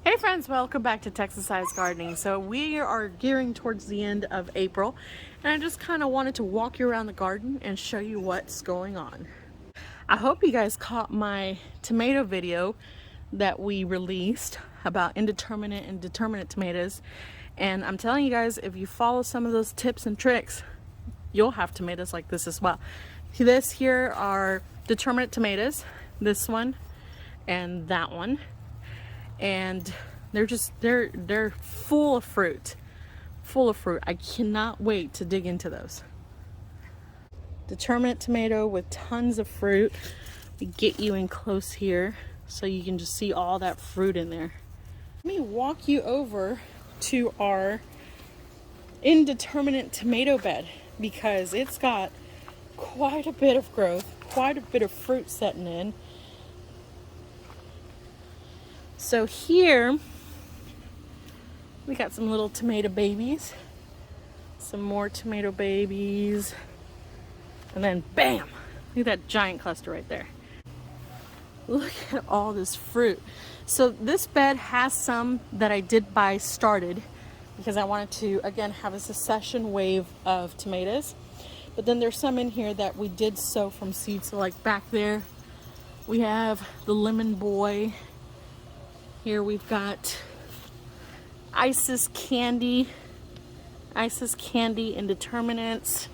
Hey friends, welcome back to Texas-Sized Gardening. So we are gearing towards the end of April, and I just kind of wanted to walk you around the garden and show you what's going on. I hope you guys caught my tomato video that we released about indeterminate and determinate tomatoes, and I'm telling you guys, if you follow some of those tips and tricks, you'll have tomatoes like this as well. This here are determinate tomatoes, this one and that one. And they're full of fruit. I cannot wait to dig into those. Determinate tomato with tons of fruit. We get you in close here so you can just see all that fruit in there. Let me walk you over to our Indeterminate Tomato Bed because it's got quite a bit of growth, quite a bit of fruit setting in. So here we got some little tomato babies, some more tomato babies, and then bam, look at that giant cluster right there. Look at all this fruit. So this bed has some that I did buy started because I wanted to again have a succession wave of tomatoes, but then there's some in here that we did sow from seed. So like back there we have the lemon boy. Here we've got Isis Candy Indeterminates.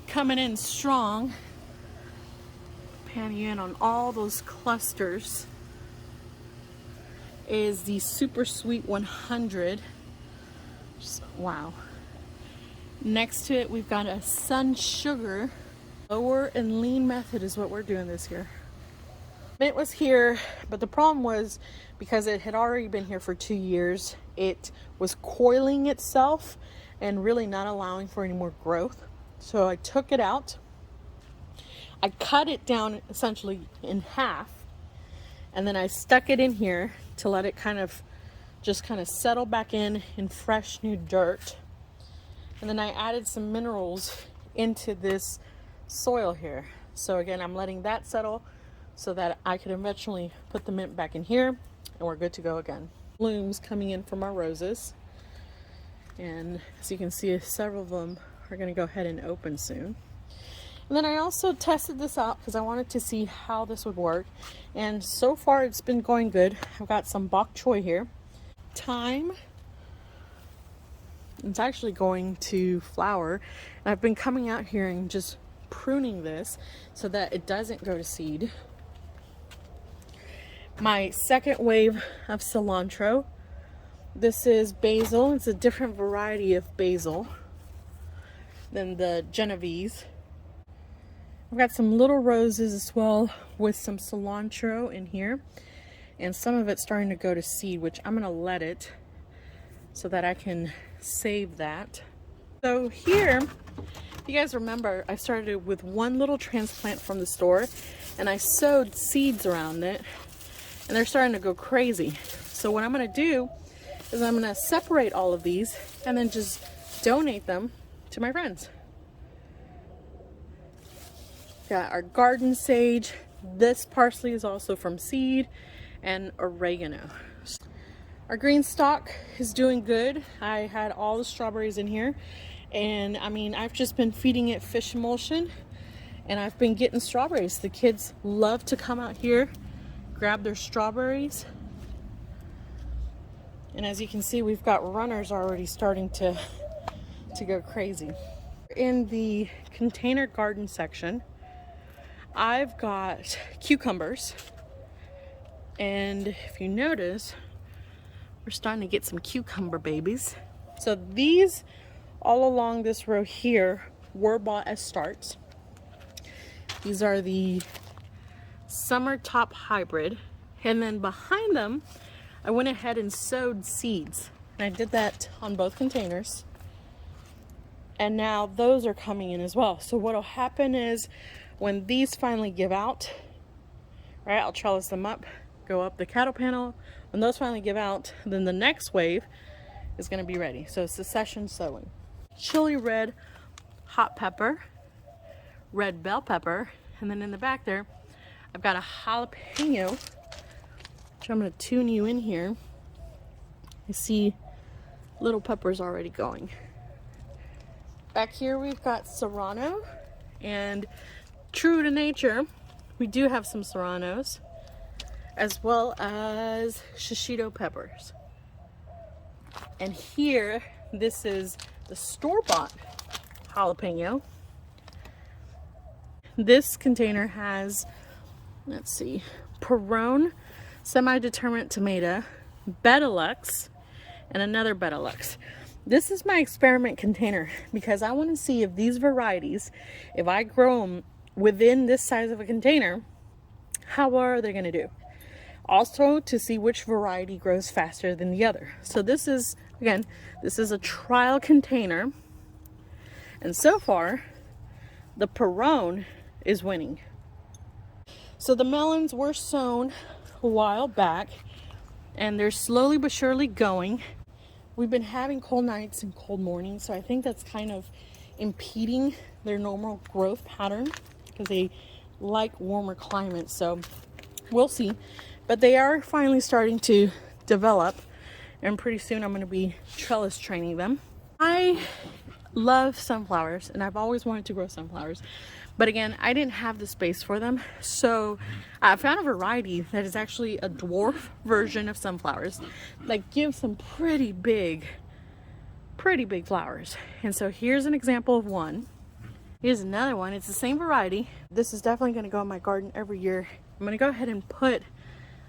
Coming in strong. Panning in on all those clusters is the Super Sweet 100. Just, wow. Next to it we've got a Sun Sugar. Lower and lean method is what we're doing this year. It was here, but the problem was because it had already been here for 2 years, it was coiling itself and really not allowing for any more growth. So I took it out. I cut it down essentially in half, and then I stuck it in here to let it kind of settle back in fresh new dirt. And then I added some minerals into this soil here. So again, I'm letting that settle so that I could eventually put the mint back in here, and we're good to go again. Blooms coming in from our roses, and as you can see, several of them are going to go ahead and open soon. And then I also tested this out because I wanted to see how this would work, and so far it's been going good. I've got some bok choy here. Thyme, it's actually going to flower, and I've been coming out here and just pruning this so that it doesn't go to seed. My second wave of cilantro. This is basil. It's a different variety of basil than the Genovese. I've got some little roses as well with some cilantro in here, and some of it's starting to go to seed, which I'm going to let it so that I can save that. So here, if you guys remember, I started with one little transplant from the store and I sowed seeds around it, and they're starting to go crazy. So what I'm going to do is I'm going to separate all of these and then just donate them to my friends. Got our garden sage. This parsley is also from seed, and oregano. Our green stalk is doing good. I had all the strawberries in here, and I mean, I've just been feeding it fish emulsion, and I've been getting strawberries. The kids love to come out here, grab their strawberries, and as you can see, we've got runners already starting to go crazy. In the container garden section, I've got cucumbers, and if you notice, we're starting to get some cucumber babies. So these all along this row here were bought as starts. These are the Summer Top Hybrid, and then behind them I went ahead and sowed seeds, and I did that on both containers, and now those are coming in as well. So what'll happen is when these finally give out, right, I'll trellis them up, go up the cattle panel. When those finally give out, then the next wave is going to be ready. So succession sowing. Chili red hot pepper, red bell pepper, and then in the back there I've got a jalapeno, which I'm going to tune you in here. I see little peppers already going. Back here we've got serrano, and true to nature, we do have some serranos, as well as shishito peppers. And here, this is the store-bought jalapeno. This container has, let's see, Perron Semi-Determinate Tomato, Betalux, and another Betalux. This is my experiment container because I want to see if these varieties, if I grow them within this size of a container, how are they going to do? Also to see which variety grows faster than the other. So this is, again, this is a trial container. And so far, the Perron is winning. So the melons were sown a while back, and they're slowly but surely going. We've been having cold nights and cold mornings, so I think that's kind of impeding their normal growth pattern because they like warmer climates. So we'll see. But they are finally starting to develop, and pretty soon I'm going to be trellis training them. I love sunflowers, and I've always wanted to grow sunflowers. But again, I didn't have the space for them, so I found a variety that is actually a dwarf version of sunflowers that gives some pretty big flowers. And so here's an example of one. Here's another one. It's the same variety. This is definitely going to go in my garden every year. I'm going to go ahead and put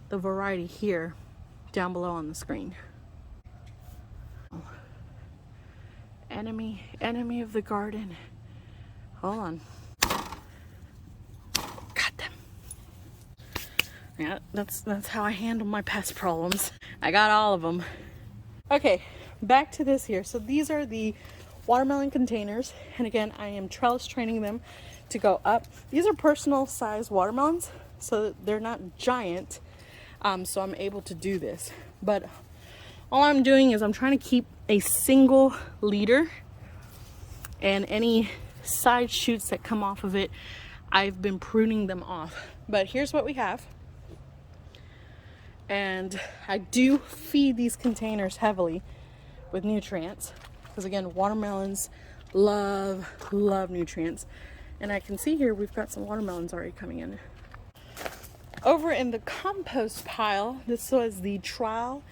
the variety here down below on the screen. Enemy of the garden. Hold on. Yeah, that's how I handle my pest problems. I got all of them. Okay, back to this here. So these are the watermelon containers, and again, I am trellis training them to go up. These are personal size watermelons, so they're not giant, so I'm able to do this. But all I'm doing is I'm trying to keep a single leader, and any side shoots that come off of it, I've been pruning them off. But here's what we have. And I do feed these containers heavily with nutrients because again, watermelons love nutrients. And I can see here we've got some watermelons already coming in. Over in the compost pile, this was the trial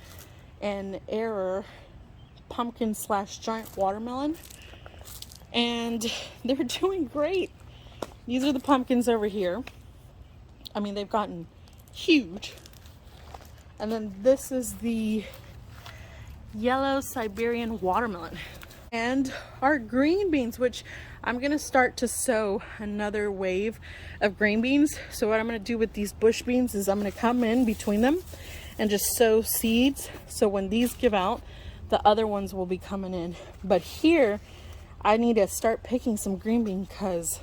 and error pumpkin / giant watermelon, and they're doing great. These are the pumpkins over here. I mean, they've gotten huge. And then this is the yellow Siberian watermelon. And our green beans, which I'm gonna start to sow another wave of green beans. So what I'm gonna do with these bush beans is I'm gonna come in between them and just sow seeds. So when these give out, the other ones will be coming in. But here, I need to start picking some green beans because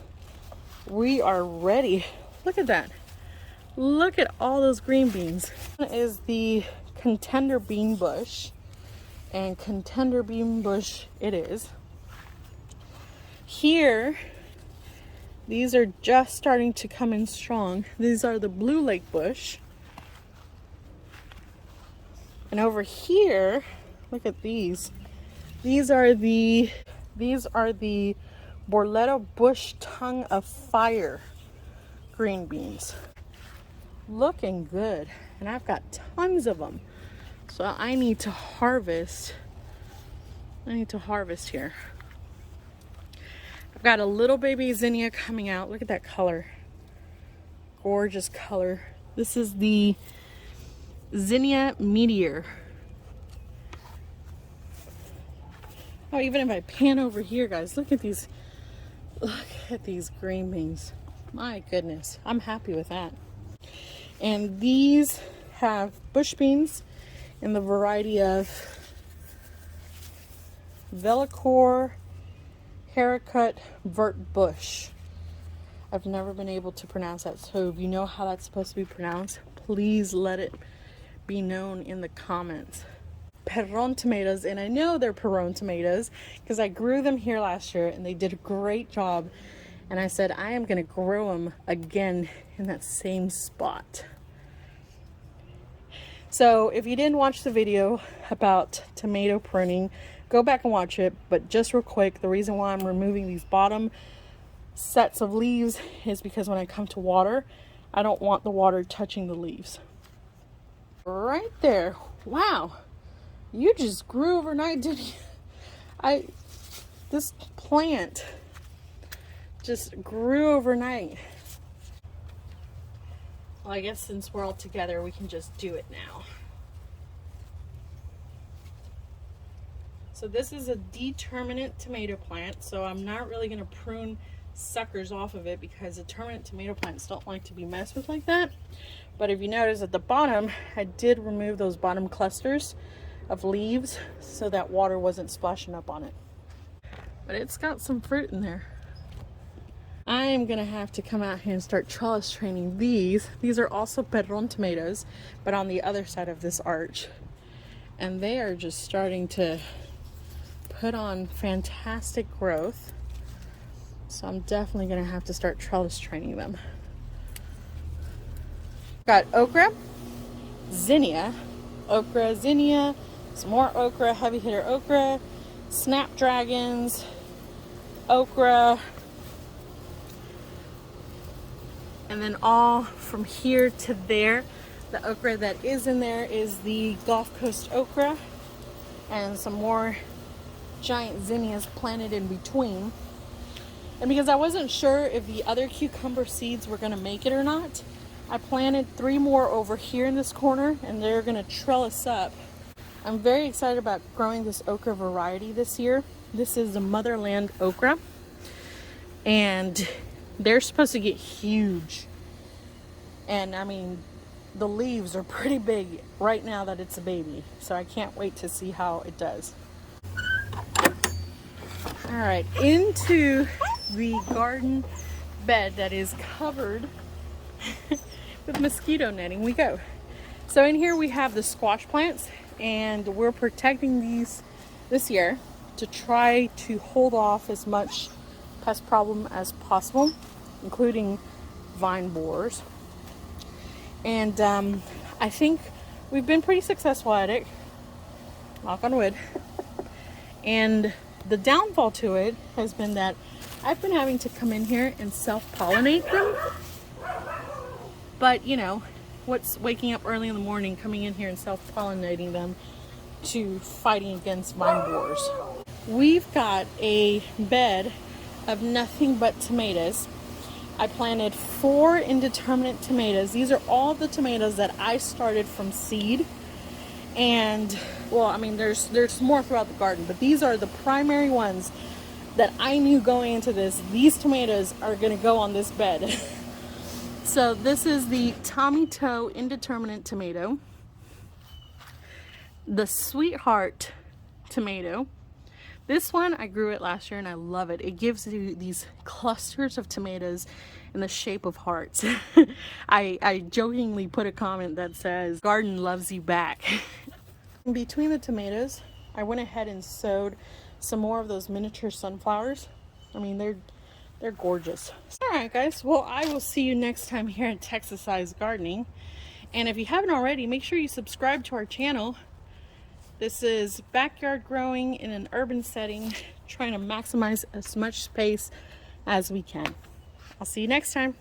we are ready. Look at that. Look at all those green beans. This is the contender bean bush, and contender bean bush it is. Here, these are just starting to come in strong. These are the blue lake bush. And over here, look at these. These are the Borleto bush tongue of fire green beans. Looking good, and I've got tons of them, so I need to harvest here. I've got a little baby zinnia coming out. Look at that color, gorgeous color. This is the zinnia meteor. Oh, even if I pan over here, guys, look at these green beans. My goodness, I'm happy with that. And these have bush beans in the variety of Velicor Haircut Vert Bush. I've never been able to pronounce that, so if you know how that's supposed to be pronounced, please let it be known in the comments. Perron tomatoes, and I know they're Perron tomatoes because I grew them here last year and they did a great job And I said, I am going to grow them again in that same spot. So if you didn't watch the video about tomato pruning, go back and watch it. But just real quick, the reason why I'm removing these bottom sets of leaves is because when I come to water, I don't want the water touching the leaves. Right there. Wow. You just grew overnight, didn't you? This plant just grew overnight. Well, I guess since we're all together, we can just do it now. So this is a determinate tomato plant, so I'm not really going to prune suckers off of it because determinate tomato plants don't like to be messed with like that. But if you notice at the bottom, I did remove those bottom clusters of leaves so that water wasn't splashing up on it. But it's got some fruit in there. I am gonna have to come out here and start trellis training these. These are also Perron tomatoes, but on the other side of this arch. And they are just starting to put on fantastic growth. So I'm definitely gonna have to start trellis training them. Got okra, zinnia, okra, zinnia, some more okra, heavy hitter okra, snapdragons, okra, and then all from here to there. The okra that is in there is the Gulf Coast okra, and some more giant zinnias planted in between. And because I wasn't sure if the other cucumber seeds were going to make it or not, I planted 3 more over here in this corner, and they're going to trellis up. I'm very excited about growing this okra variety this year. This is the Motherland Okra, and they're supposed to get huge. And I mean, the leaves are pretty big right now that it's a baby, so I can't wait to see how it does. All right, into the garden bed that is covered with mosquito netting we go. So in here we have the squash plants, and we're protecting these this year to try to hold off as much pest problem as possible, including vine borers. And I think we've been pretty successful at it, knock on wood. And the downfall to it has been that I've been having to come in here and self-pollinate them. But you know, what's waking up early in the morning, coming in here and self-pollinating them to fighting against vine borers. We've got a bed of nothing but tomatoes. I planted 4 indeterminate tomatoes. These are all the tomatoes that I started from seed. And well, I mean, there's more throughout the garden, but these are the primary ones that I knew going into this. These tomatoes are gonna go on this bed. So this is the Tomato Indeterminate Tomato, the Sweetheart Tomato. This one, I grew it last year and I love it. It gives you these clusters of tomatoes in the shape of hearts. I jokingly put a comment that says, "Garden loves you back." In between the tomatoes, I went ahead and sowed some more of those miniature sunflowers. I mean, they're gorgeous. All right, guys. Well, I will see you next time here at Texas-Sized Gardening. And if you haven't already, make sure you subscribe to our channel. This is backyard growing in an urban setting, trying to maximize as much space as we can. I'll see you next time.